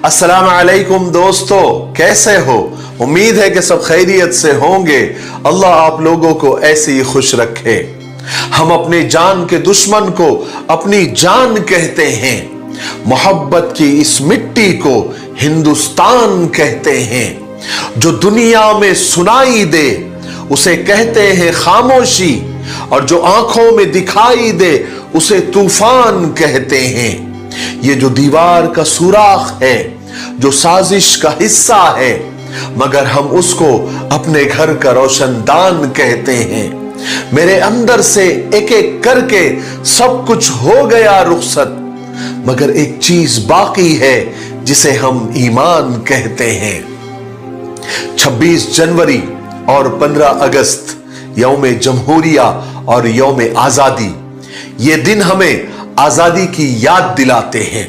अस्सलाम वालेकुम दोस्तों, कैसे हो? उम्मीद है कि सब खैरियत से होंगे। अल्लाह आप लोगों को ऐसे ही खुश रखे। हम अपने जान के दुश्मन को अपनी जान कहते हैं। मोहब्बत की इस मिट्टी को हिंदुस्तान कहते हैं। जो दुनिया में सुनाई दे उसे कहते हैं खामोशी, और जो आंखों में दिखाई दे उसे तूफान कहते हैं। ये जो दीवार का सुराख है, जो साजिश का हिस्सा है, मगर हम उसको अपने घर का रोशनदान कहते हैं। मेरे अंदर से एक एक करके सब कुछ हो गया रुखसत, मगर एक चीज बाकी है जिसे हम ईमान कहते हैं। 26 जनवरी और 15 अगस्त यौम जमहूरिया और यौम आजादी, ये दिन हमें आजादी की याद दिलाते हैं।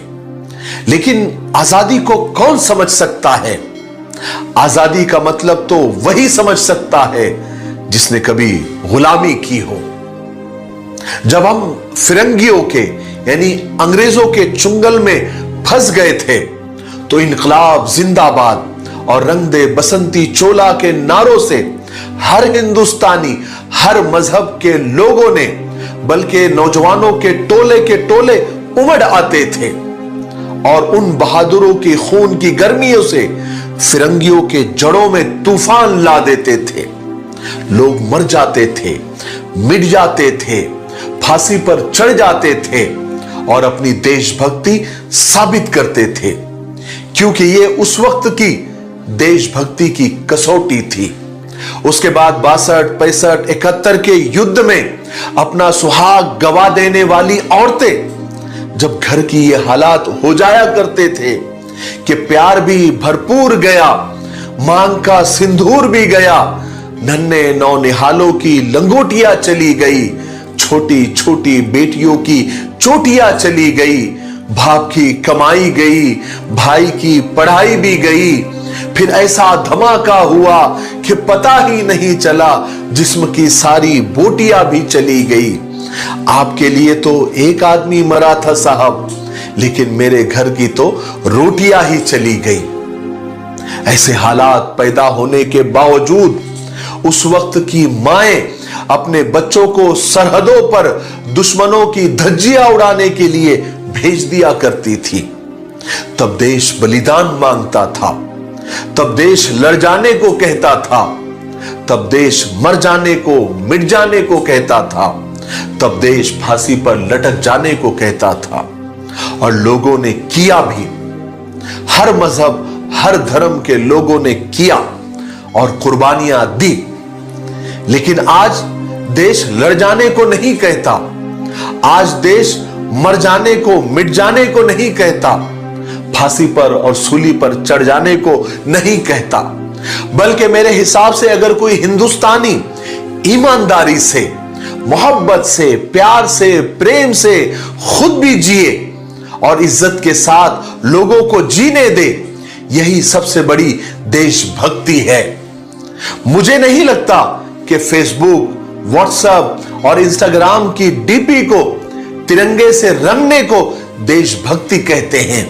लेकिन आजादी को कौन समझ सकता है? आजादी का मतलब तो वही समझ सकता है जिसने कभी गुलामी की हो। जब हम फिरंगियों के यानी अंग्रेजों के चुंगल में फंस गए थे, तो इनकलाब जिंदाबाद और रंग दे बसंती चोला के नारों से हर हिंदुस्तानी, हर मजहब के लोगों ने, बल्कि नौजवानों के टोले उमड़ आते थे और उन बहादुरों की खून की गर्मियों से फिरंगियों के जड़ों में तूफान ला देते थे। लोग मर जाते थे, मिट जाते थे, फांसी पर चढ़ जाते थे और अपनी देशभक्ति साबित करते थे, क्योंकि ये उस वक्त की देशभक्ति की कसौटी थी। उसके बाद 62, 65, 71 के युद्ध में अपना सुहाग गवा देने वाली औरतें, जब घर की ये हालात हो जाया करते थे कि प्यार भी भरपूर गया, मांग का सिंदूर भी गया, नन्हे नौनिहालों की लंगोटियां चली गई, छोटी छोटी बेटियों की चोटियां चली गई, बाप की कमाई गई, भाई की पढ़ाई भी गई। फिर ऐसा धमाका हुआ कि पता ही नहीं चला, जिस्म की सारी बोटियां भी चली गई। आपके लिए तो एक आदमी मरा था साहब, लेकिन मेरे घर की तो रोटियां ही चली गई। ऐसे हालात पैदा होने के बावजूद उस वक्त की माएं अपने बच्चों को सरहदों पर दुश्मनों की धज्जियां उड़ाने के लिए भेज दिया करती थी। तब देश बलिदान मांगता था, तब देश लड़ जाने को कहता था, तब देश मर जाने को, मिट जाने को कहता था, तब देश फांसी पर लटक जाने को कहता था। और लोगों ने किया भी, हर मजहब, हर धर्म के लोगों ने किया और कुर्बानियां दी। लेकिन आज देश लड़ जाने को नहीं कहता, आज देश मर जाने को, मिट जाने को नहीं कहता, फांसी पर और सूली पर चढ़ जाने को नहीं कहता। बल्कि मेरे हिसाब से अगर कोई हिंदुस्तानी ईमानदारी से, मोहब्बत से, प्यार से, प्रेम से खुद भी जिए और इज्जत के साथ लोगों को जीने दे, यही सबसे बड़ी देशभक्ति है। मुझे नहीं लगता कि फेसबुक, व्हाट्सएप और इंस्टाग्राम की डीपी को तिरंगे से रंगने को देशभक्ति कहते हैं।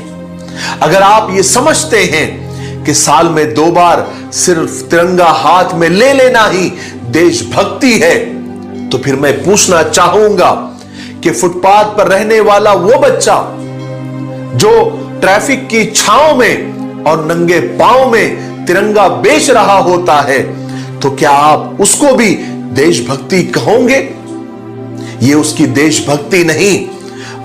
अगर आप ये समझते हैं कि साल में 2 बार सिर्फ तिरंगा हाथ में ले लेना ही देशभक्ति है, तो फिर मैं पूछना चाहूंगा कि फुटपाथ पर रहने वाला वो बच्चा जो ट्रैफिक की छांव में और नंगे पांव में तिरंगा बेच रहा होता है, तो क्या आप उसको भी देशभक्ति कहोगे? ये उसकी देशभक्ति नहीं,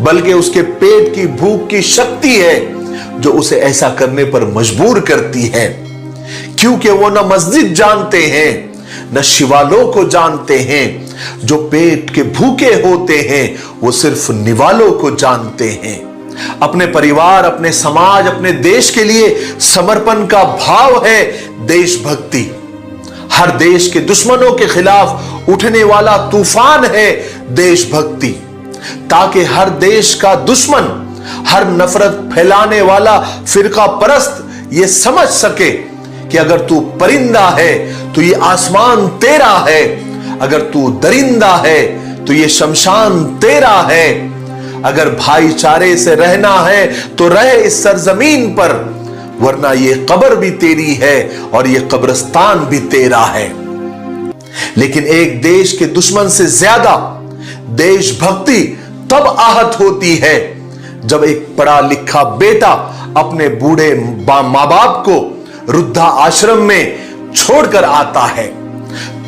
बल्कि उसके पेट की भूख की शक्ति है जो उसे ऐसा करने पर मजबूर करती है। क्योंकि वो न मस्जिद जानते हैं, न शिवालों को जानते हैं। जो पेट के भूखे होते हैं वो सिर्फ निवालों को जानते हैं। अपने परिवार, अपने समाज, अपने देश के लिए समर्पण का भाव है देशभक्ति। हर देश के दुश्मनों के खिलाफ उठने वाला तूफान है देशभक्ति, ताकि हर देश का दुश्मन, हर नफरत फैलाने वाला फिरका परस्त ये समझ सके कि अगर तू परिंदा है तो ये आसमान तेरा है, अगर तू दरिंदा है तो ये शमशान तेरा है, अगर भाईचारे से रहना है तो रह इस सरजमीन पर, वरना ये कब्र भी तेरी है और ये कब्रिस्तान भी तेरा है। लेकिन एक देश के दुश्मन से ज्यादा देशभक्ति तब आहत होती है जब एक पढ़ा लिखा बेटा अपने बूढ़े मां बाप को वृद्धा आश्रम में छोड़कर आता है।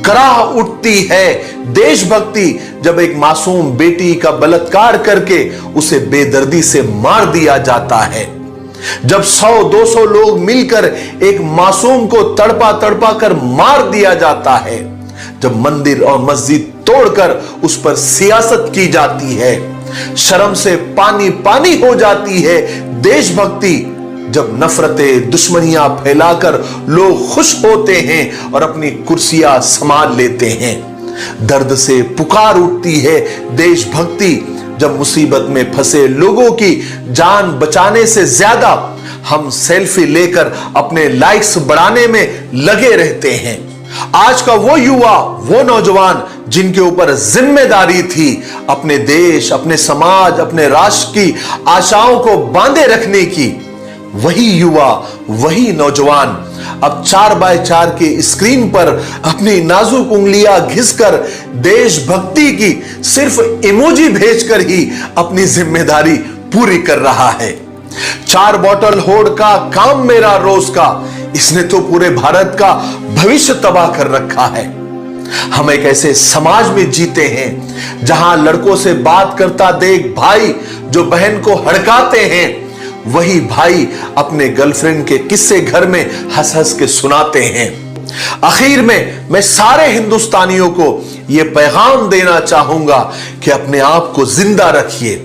कराह उठती है देशभक्ति जब एक मासूम बेटी का बलात्कार करके उसे बेदर्दी से मार दिया जाता है। जब 100-200 लोग मिलकर एक मासूम को तड़पा तड़पा कर मार दिया जाता है। जब मंदिर और मस्जिद तोड़कर उस पर सियासत की जाती है। शर्म से पानी पानी हो जाती है देशभक्ति जब नफरतें दुश्मनियां फैलाकर लोग खुश होते हैं और अपनी कुर्सियां संभाल लेते हैं। दर्द से पुकार उठती है देशभक्ति जब मुसीबत में फंसे लोगों की जान बचाने से ज्यादा हम सेल्फी लेकर अपने लाइक्स बढ़ाने में लगे रहते हैं। आज का वो युवा, वो नौजवान जिनके ऊपर जिम्मेदारी थी अपने देश, अपने समाज, अपने राष्ट्र की आशाओं को बांधे रखने की, वही युवा, वही नौजवान अब 4x4 के स्क्रीन पर अपनी नाजुक उंगलियां घिसकर देशभक्ति की सिर्फ इमोजी भेजकर ही अपनी जिम्मेदारी पूरी कर रहा है। 4 बॉटल होड़ का काम मेरा रोज का, इसने तो पूरे भारत का भविष्य तबाह कर रखा है। हम एक ऐसे समाज में जीते हैं जहां लड़कों से बात करता देख भाई जो बहन को हड़काते हैं, वही भाई अपने गर्लफ्रेंड के किस्से घर में हंस हंस के सुनाते हैं। आखिर में मैं सारे हिंदुस्तानियों को यह पैगाम देना चाहूंगा कि अपने आप को जिंदा रखिए,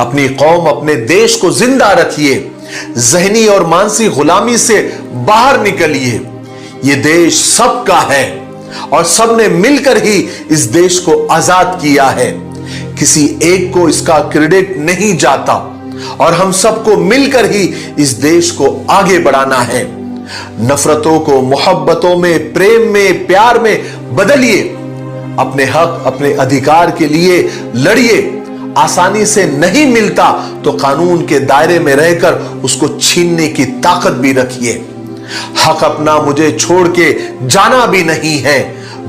अपनी कौम, अपने देश को जिंदा रखिए, ज़हनी और मानसिक गुलामी से बाहर निकलिए। यह देश सबका है और सबने मिलकर ही इस देश को आजाद किया है। किसी एक को इसका क्रेडिट नहीं जाता और हम सबको मिलकर ही इस देश को आगे बढ़ाना है। नफरतों को मोहब्बतों में, प्रेम में, प्यार में बदलिए। अपने हक, अपने अधिकार के लिए लड़िए। आसानी से नहीं मिलता तो कानून के दायरे में रहकर उसको छीनने की ताकत भी रखिए। हक अपना मुझे छोड़ के जाना भी नहीं है,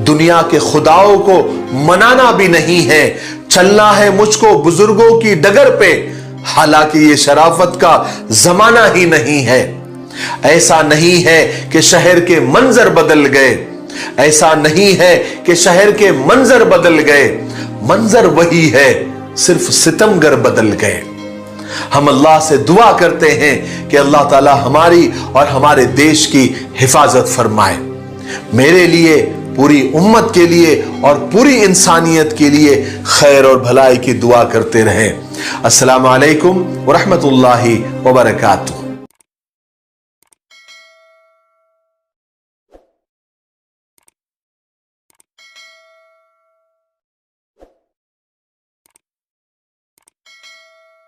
दुनिया के खुदाओं को मनाना भी नहीं है। चलना है मुझको बुजुर्गों की डगर पे, हालांकि ये शराफत का जमाना ही नहीं है। ऐसा नहीं है कि शहर के मंजर बदल गए, ऐसा नहीं है कि शहर के मंजर बदल गए, मंजर वही है, सिर्फ सितमगर बदल गए। हम अल्लाह से दुआ करते हैं कि अल्लाह ताला हमारी और हमारे देश की हिफाजत फरमाए। मेरे लिए, पूरी उम्मत के लिए और पूरी इंसानियत के लिए खैर और भलाई की दुआ करते रहें। अस्सलामु अलैकुम व रहमतुल्लाहि व बरकातुहू।